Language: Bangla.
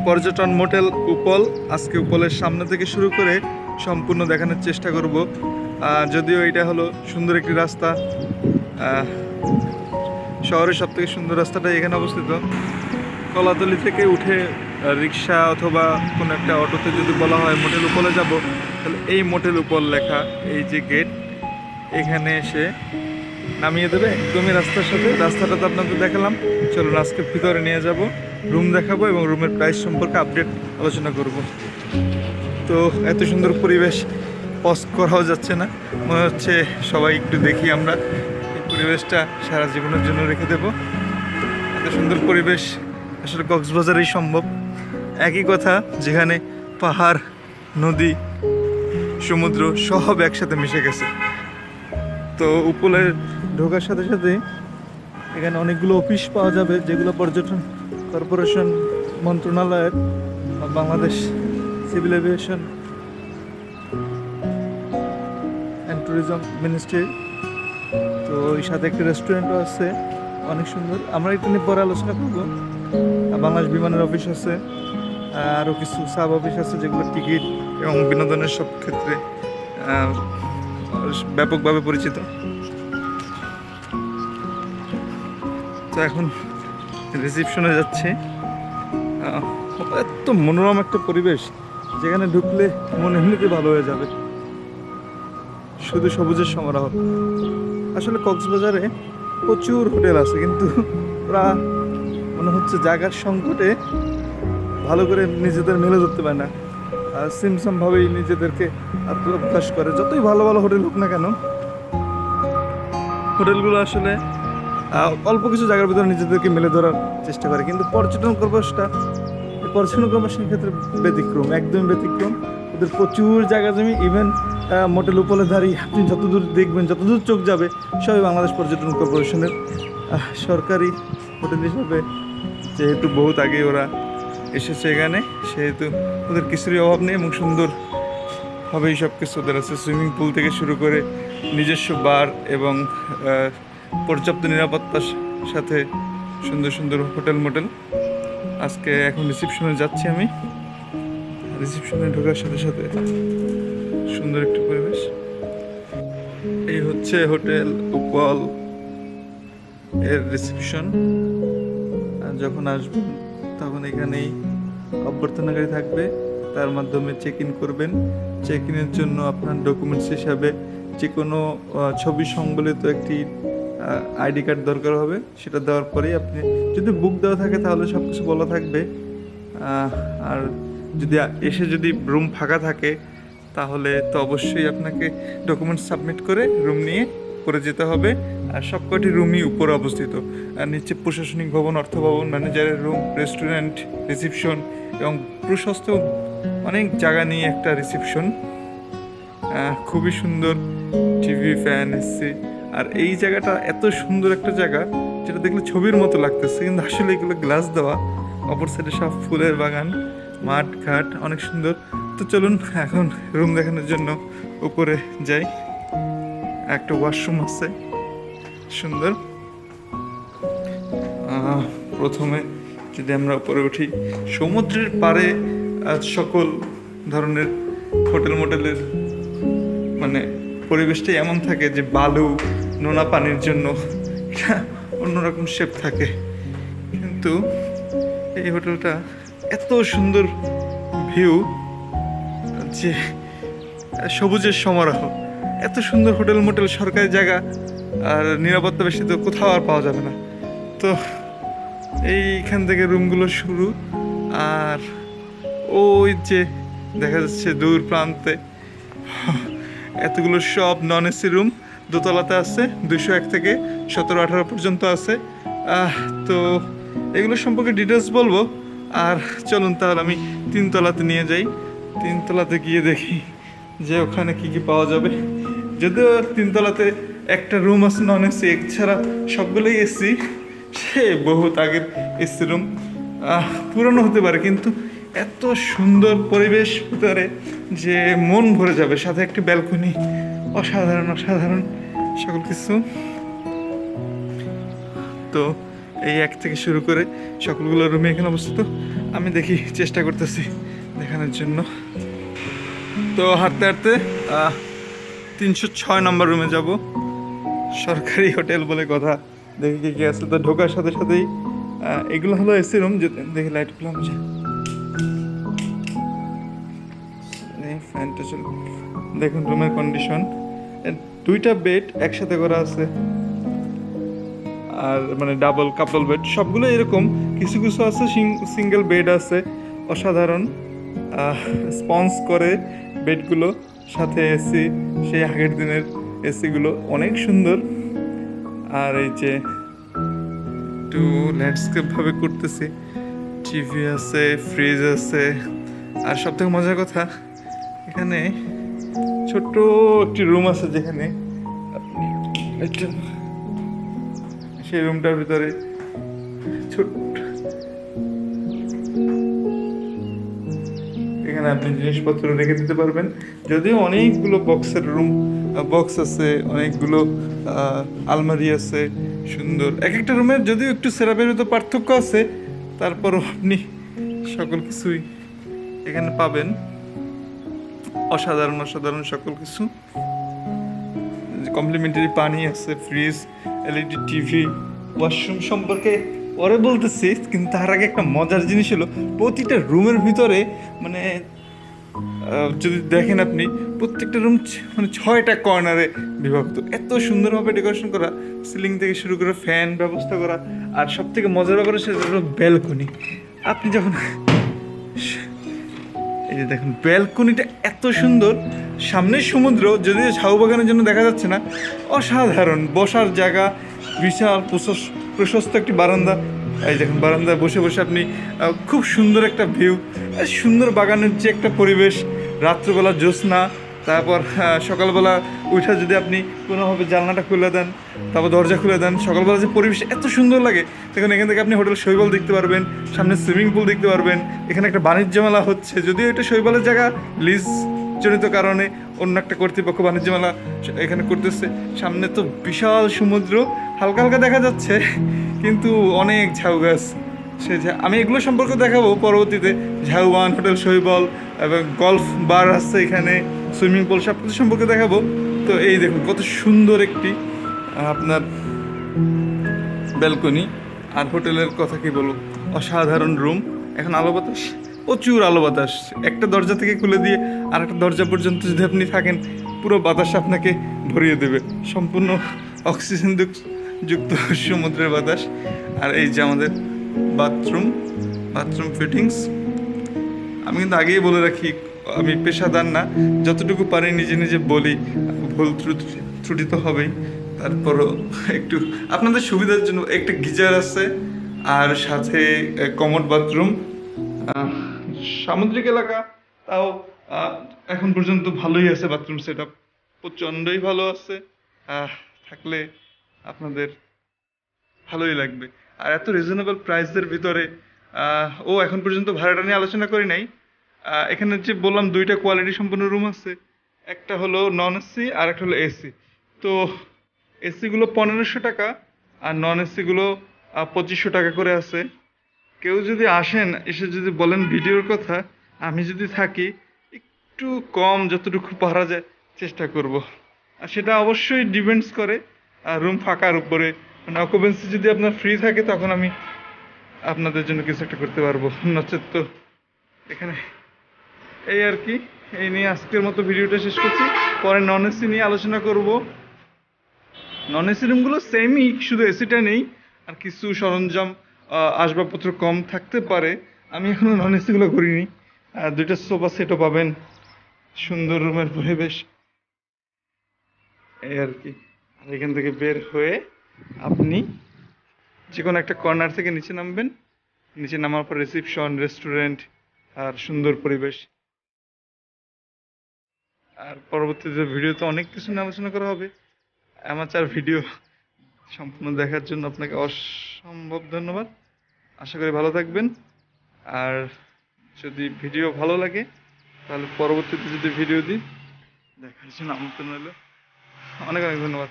পর্যটন মোটেল উপল। আজকে উপলের সামনে থেকে শুরু করে সম্পূর্ণ দেখানোর চেষ্টা করব। যদিও এটা হলো সুন্দর একটি রাস্তা, শহরের সব থেকে সুন্দর রাস্তাটা এখানে অবস্থিত। কলাতলি থেকে উঠে রিক্সা অথবা কোনো একটা অটোতে যদি বলা হয় মোটেল উপলে যাব, তাহলে এই মোটেল উপল লেখা এই যে গেট, এখানে এসে নামিয়ে দেবে একদমই রাস্তার সাথে। রাস্তাটা তো আপনাদের দেখালাম, চলুন আজকে ভিতরে নিয়ে যাব, রুম দেখাবো এবং রুমের প্রাইস সম্পর্কে আপডেট আলোচনা করব। তো এত সুন্দর পরিবেশ পজ করাও যাচ্ছে না, মনে হচ্ছে সবাই একটু দেখি আমরা এই পরিবেশটা সারা জীবনের জন্য রেখে দেব। এত সুন্দর পরিবেশ আসলে কক্সবাজারেই সম্ভব। একই কথা, যেখানে পাহাড়, নদী, সমুদ্র সব একসাথে মিশে গেছে। তো উপলে ঢোকার সাথে সাথে এখানে অনেকগুলো অফিস পাওয়া যাবে, যেগুলো পর্যটন কর্পোরেশন মন্ত্রণালয়ের, Bangladesh civil aviation and tourism ministry. তো এই সাথে একটা রেস্টুরেন্টও আছে, অনেক সুন্দর। আমরা একটু নিয়ে পরে আলোচনা করব। বাংলাদেশ বিমানের অফিস আছে, আরও কিছু সাব অফিস আছে যেগুলো টিকিট এবং বিনোদনের সব ক্ষেত্রে ব্যাপকভাবে পরিচিত। তো এখন রিসেপশনে যাচ্ছে। এত মনোরম একটা পরিবেশ, যেখানে ঢুকলে মন এমনিতে ভালো হয়ে যাবে, শুধু সবুজের সমারোহ। আসলে কক্সবাজারে প্রচুর হোটেল আছে, কিন্তু ওরা মনে হচ্ছে জায়গার সংকটে ভালো করে নিজেদের মেলে ধরতে পারে না, সিমসামভাবেই নিজেদেরকে আত্মপ্রকাশ করে। যতই ভালো ভালো হোটেল হোক না কেন, হোটেলগুলো আসলে অল্প কিছু জায়গার ভিতরে নিজেদেরকে মেলে ধরার চেষ্টা করে। কিন্তু পর্যটন কর্পোরেশনের ক্ষেত্রে ব্যতিক্রম, একদমই ব্যতিক্রম। ওদের প্রচুর জায়গা জমি, ইভেন মোটেল উপলে দাঁড়িয়ে আপনি যতদূর দেখবেন, যতদূর চোখ যাবে, সবই বাংলাদেশ পর্যটন কর্পোরেশনের সরকারি হোটেল হিসাবে। যেহেতু বহুত আগে ওরা এসেছে এখানে, সেহেতু ওদের কিছুরই অভাব নেই এবং সুন্দরভাবেই সব কিছু ওদের আছে। সুইমিং পুল থেকে শুরু করে নিজস্ব বার এবং পর্যাপ্ত নিরাপত্তার সাথে সুন্দর সুন্দর হোটেল মোটেল। আজকে এখন রিসেপশনে যাচ্ছি আমি। রিসেপশনে ঢোকার সাথে সাথে সুন্দর একটি পরিবেশ। এই হচ্ছে হোটেল উপল এর রিসেপশন। যখন আসবেন তখন এখানেই অভ্যর্থনাকারী থাকবে, তার মাধ্যমে চেক ইন করবেন। চেক ইনের জন্য আপনার ডকুমেন্টস হিসাবে যে কোনো ছবি সংবলিত একটি আইডি কার্ড দরকার হবে। সেটা দেওয়ার পরেই আপনি, যদি বুক দেওয়া থাকে তাহলে সব কিছু বলা থাকবে, আর যদি রুম ফাঁকা থাকে তাহলে তো অবশ্যই আপনাকে ডকুমেন্টস সাবমিট করে রুম নিয়ে করে যেতে হবে। আর সবকটি রুমই উপরে অবস্থিত, আর নিচে প্রশাসনিক ভবন, অর্থ ভবন, ম্যানেজারের রুম, রেস্টুরেন্ট, রিসেপশন এবং প্রশস্ত অনেক জায়গা নিয়ে একটা রিসেপশন। খুবই সুন্দর, টিভি, ফ্যান, এসি। আর এই জায়গাটা এত সুন্দর একটা জায়গা, যেটা দেখলে ছবির মতো লাগতেছে, কিন্তু আসলে এগুলো গ্লাস দেওয়া। অপর সাইডে সব ফুলের বাগান, মাঠ ঘাট, অনেক সুন্দর। তো চলুন এখন রুম দেখানোর জন্য উপরে যাই। একটা ওয়াশরুম আছে সুন্দর। প্রথমে যদি আমরা উপরে উঠি, সমুদ্রের পাড়ে সকল ধরনের হোটেল মোটেলের মানে পরিবেশটাই এমন থাকে যে বালু, নোনা পানির জন্য অন্যরকম শেপ থাকে। কিন্তু এই হোটেলটা এত সুন্দর ভিউ, যে সবুজের সমারোহ। এত সুন্দর হোটেল মোটেল, সরকারি জায়গা আর নিরাপত্তা বেশি তো কোথাও আর পাওয়া যাবে না। তো এইখান থেকে রুমগুলো শুরু, আর ওই যে দেখা যাচ্ছে দূর প্রান্তে এতগুলো সব নন এসি রুম দোতলাতে আছে। 201 থেকে 17-18 পর্যন্ত আছে। তো এগুলো সম্পর্কে ডিটেলস বলবো। আর চলুন তাহলে আমি 3 তলাতে নিয়ে যাই। 3 তলাতে গিয়ে দেখি যে ওখানে কি কি পাওয়া যাবে। যদিও 3 তলাতে একটা রুম আছে নন এসি, এছাড়া সবগুলোই এসি। সে বহুত আগের এসি রুম, পুরনো হতে পারে, কিন্তু এত সুন্দর পরিবেশ ভিতরে যে মন ভরে যাবে। সাথে একটি ব্যালকনি, অসাধারণ অসাধারণ সকল কিছু। তো এই 1 থেকে শুরু করে সকলগুলো রুমে এখানে অবস্থিত। আমি দেখি, চেষ্টা করতেছি দেখানোর জন্য। তো হাঁটতে হাঁটতে 306 নম্বর রুমে যাব। সরকারি হোটেল বলে কথা। দেখি কি কি আছে। তো ঢোকার সাথে সাথেই এগুলো হলো এসি রুম। দেখি লাইটগুলো আমি ফ্যানটা চল। দেখুন রুমের কন্ডিশন, 2টা বেড একসাথে করা আছে, আর মানে ডাবল কাপল বেড সবগুলো এরকম। কিছু কিছু আছে সিঙ্গেল বেড আছে, অসাধারণ স্পঞ্জ করে বেডগুলো, সাথে এসি, সেই আগের দিনের এসিগুলো অনেক সুন্দর। আর এই যে একটু ল্যান্ডস্কেপভাবে করতেছি, টিভি আছে, ফ্রিজ আছে। আর সব থেকে মজার কথা, এখানে ছোট্ট একটি রুম আছে, যেখানে সেই রুমটার ভিতরে ছোট্ট, এখানে আপনি জিনিসপত্র রেখে দিতে পারবেন। যদিও অনেকগুলো বক্স আছে, অনেকগুলো আলমারি আছে, সুন্দর এক একটা রুমের। যদিও একটু সেরাপের মতো পার্থক্য আছে, তারপরও আপনি সকল কিছুই এখানে পাবেন। অসাধারণ অসাধারণ সকল কিছু। কমপ্লিমেন্টারি পানি আছে, ফ্রিজ, এলইডি টিভি, ওয়াশরুম সম্পর্কে পরে বলতেছি। কিন্তু তার আগে একটা মজার জিনিস হলো, প্রতিটা রুমের ভিতরে মানে যদি দেখেন আপনি, প্রত্যেকটা রুম মানে 6টা কর্নারে বিভক্ত। এত সুন্দরভাবে ডেকোরেশন করা, সিলিং থেকে শুরু করে ফ্যান ব্যবস্থা করা। আর সব থেকে মজার ব্যাপার সেটা হলো ব্যালকনি। আপনি যখন এই যে দেখুন, ব্যালকনিটা এত সুন্দর, সামনে সমুদ্র, যদিও ঝাউ বাগানের জন্য দেখা যাচ্ছে না। অসাধারণ বসার জায়গা, বিশাল প্রশস্ত একটি বারান্দা। এই দেখুন, বারান্দায় বসে বসে আপনি খুব সুন্দর একটা ভিউ, সুন্দর বাগানের যে একটা পরিবেশ, রাত্রবেলা জ্যোৎস্না, তারপর সকালবেলা উঠে যদি আপনি কোনোভাবে জানলাটা খুলে দেন, তারপর দরজা খুলে দেন, সকালবেলা যে পরিবেশ এত সুন্দর লাগে। দেখুন, এখান থেকে আপনি হোটেল শৈবাল দেখতে পারবেন, সামনে সুইমিং পুল দেখতে পারবেন। এখানে একটা বাণিজ্য মেলা হচ্ছে, যদিও এটা শৈবালের জায়গা, লিজ জনিত কারণে অন্য একটা কর্তৃপক্ষ বাণিজ্য মেলা এখানে করতেছে। সামনে তো বিশাল সমুদ্র, হালকা হালকা দেখা যাচ্ছে, কিন্তু অনেক ঝাউ গাছ। আমি এগুলো সম্পর্কে দেখাবো পরবর্তীতে। ঝাউবান, হোটেল শৈবাল এবং গলফ বার আছে এখানে, সুইমিং পুল, সব কিছু সম্পর্কে দেখাবো। তো এই দেখুন কত সুন্দর একটি আপনার ব্যালকনি। আর হোটেলের কথা কি বলবো, অসাধারণ রুম। এখন আলো বাতাস, প্রচুর আলো বাতাস। একটা দরজা থেকে খুলে দিয়ে আর একটা দরজা পর্যন্ত যদি আপনি থাকেন, পুরো বাতাস আপনাকে ভরিয়ে দেবে। সম্পূর্ণ অক্সিজেন যুক্ত সমুদ্রের বাতাস। আর এই যে আমাদের বাথরুম ফিটিংস। আমি কিন্তু আগেই বলে রাখি, আমি পেশাদার না, যতটুকু পারি নিজে নিজে বলি, ভুল ত্রুটি তো হবেই। তারপরও একটু আপনাদের সুবিধার জন্য একটা গিজার আছে, আর সাথে কমোড বাথরুম। সামুদ্রিক এলাকা, তাও এখন পর্যন্ত ভালোই আছে বাথরুম সেট আপ, প্রচণ্ডই ভালো আছে। থাকলে আপনাদের ভালোই লাগবে। আর এত রিজনেবল প্রাইসের ভিতরে, এখন পর্যন্ত ভাড়াটা নিয়ে আলোচনা করি নাই। এখানে যে বললাম 2টা কোয়ালিটি সম্পন্ন রুম আছে, একটা হলো নন এসি আর একটা হলো এসি। তো এসিগুলো 1500 টাকা আর নন এসিগুলো 2500 টাকা করে আছে। কেউ যদি আসেন, এসে যদি বলেন ভিডিওর কথা, আমি যদি থাকি, একটু কম যতটুকু পারা যায় চেষ্টা করব। আর সেটা অবশ্যই ডিপেন্ডস করে রুম ফাঁকার উপরে। মানে অকুপেন্সি যদি আপনার ফ্রি থাকে, তখন আমি আপনাদের জন্য কিছু একটা করতে পারবো, নচেত তো এখানে এই আর কি। এই নিয়ে আজকের মতো ভিডিওটা শেষ করছি। পরে নন এসি নিয়ে আলোচনা করব। নন এসি রুমগুলো সেমই, শুধু এসিটা নেই, আর কিছু সরঞ্জাম আসবাবপত্র কম থাকতে পারে। আমি এখনও নন এসিগুলো করিনি। 2টা সোফা সেটও পাবেন, সুন্দর রুমের পরিবেশ, এই আর কি। আর এখান থেকে বের হয়ে আপনি যে কোনো একটা কর্নার থেকে নিচে নামবেন। নিচে নামার পর রিসিপশন, রেস্টুরেন্ট, আর সুন্দর পরিবেশ। আর পরবর্তীতে ভিডিওতে অনেক কিছু নিয়ে আলোচনা করা হবে। অ্যামাচার ভিডিও সম্পূর্ণ দেখার জন্য আপনাকে অসম্ভব ধন্যবাদ। আশা করি ভালো থাকবেন। আর যদি ভিডিও ভালো লাগে, তাহলে পরবর্তীতে যদি ভিডিও দিই, দেখার জন্য আমন্ত্রণ রইল। অনেক অনেক ধন্যবাদ।